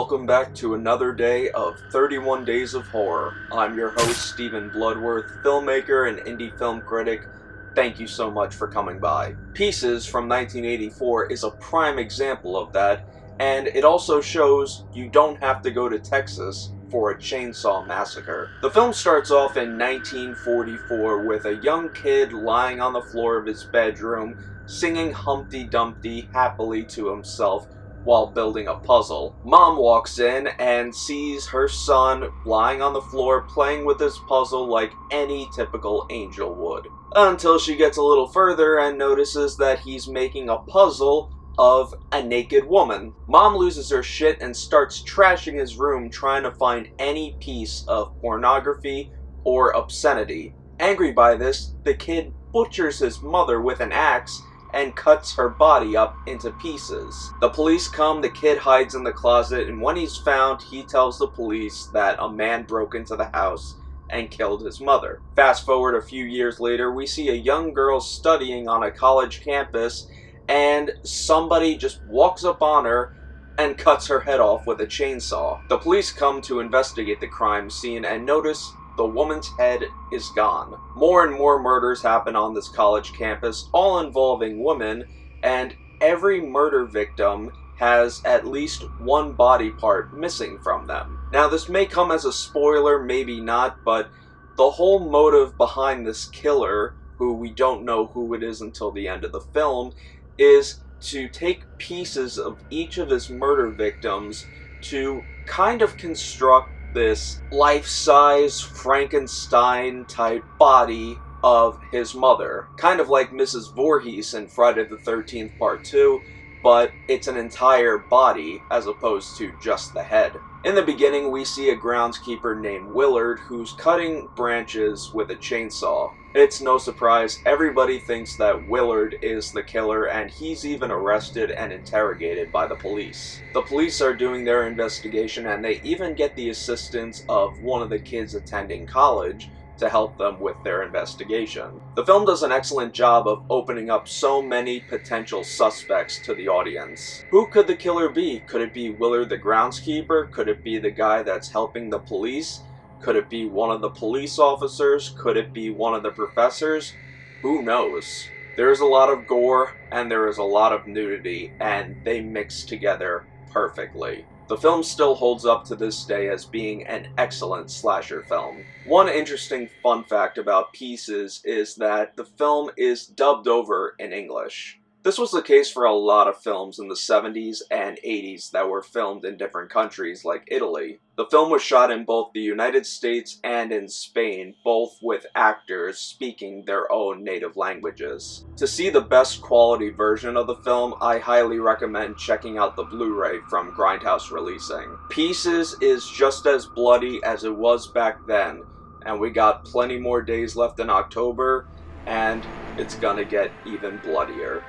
Welcome back to another day of 31 Days of Horror. I'm your host, Stephen Bloodworth, filmmaker and indie film critic. Thank you so much for coming by. Pieces from 1984 is a prime example of that, and it also shows you don't have to go to Texas for a chainsaw massacre. The film starts off in 1944 with a young kid lying on the floor of his bedroom, singing Humpty Dumpty happily to himself while building a puzzle. Mom walks in and sees her son lying on the floor playing with his puzzle like any typical angel would. Until she gets a little further and notices that he's making a puzzle of a naked woman. Mom loses her shit and starts trashing his room trying to find any piece of pornography or obscenity. Angry by this, the kid butchers his mother with an axe and cuts her body up into pieces. The police come, the kid hides in the closet, and when he's found, he tells the police that a man broke into the house and killed his mother. Fast forward a few years later, we see a young girl studying on a college campus, and somebody just walks up on her and cuts her head off with a chainsaw. The police come to investigate the crime scene and notice the woman's head is gone. More and more murders happen on this college campus, all involving women, and every murder victim has at least one body part missing from them. Now, this may come as a spoiler, maybe not, but the whole motive behind this killer, who we don't know who it is until the end of the film, is to take pieces of each of his murder victims to kind of construct this life-size Frankenstein-type body of his mother. Kind of like Mrs. Voorhees in Friday the 13th Part 2, but it's an entire body as opposed to just the head. In the beginning, we see a groundskeeper named Willard who's cutting branches with a chainsaw. It's no surprise, everybody thinks that Willard is the killer, and he's even arrested and interrogated by the police. The police are doing their investigation, and they even get the assistance of one of the kids attending college to help them with their investigation. The film does an excellent job of opening up so many potential suspects to the audience. Who could the killer be? Could it be Willard the groundskeeper? Could it be the guy that's helping the police? Could it be one of the police officers? Could it be one of the professors? Who knows? There's a lot of gore and there is a lot of nudity, and they mix together perfectly. The film still holds up to this day as being an excellent slasher film. One interesting fun fact about Pieces is that the film is dubbed over in English. This was the case for a lot of films in the 70s and 80s that were filmed in different countries like Italy. The film was shot in both the United States and in Spain, both with actors speaking their own native languages. To see the best quality version of the film, I highly recommend checking out the Blu-ray from Grindhouse Releasing. Pieces is just as bloody as it was back then, and we got plenty more days left in October, and it's gonna get even bloodier.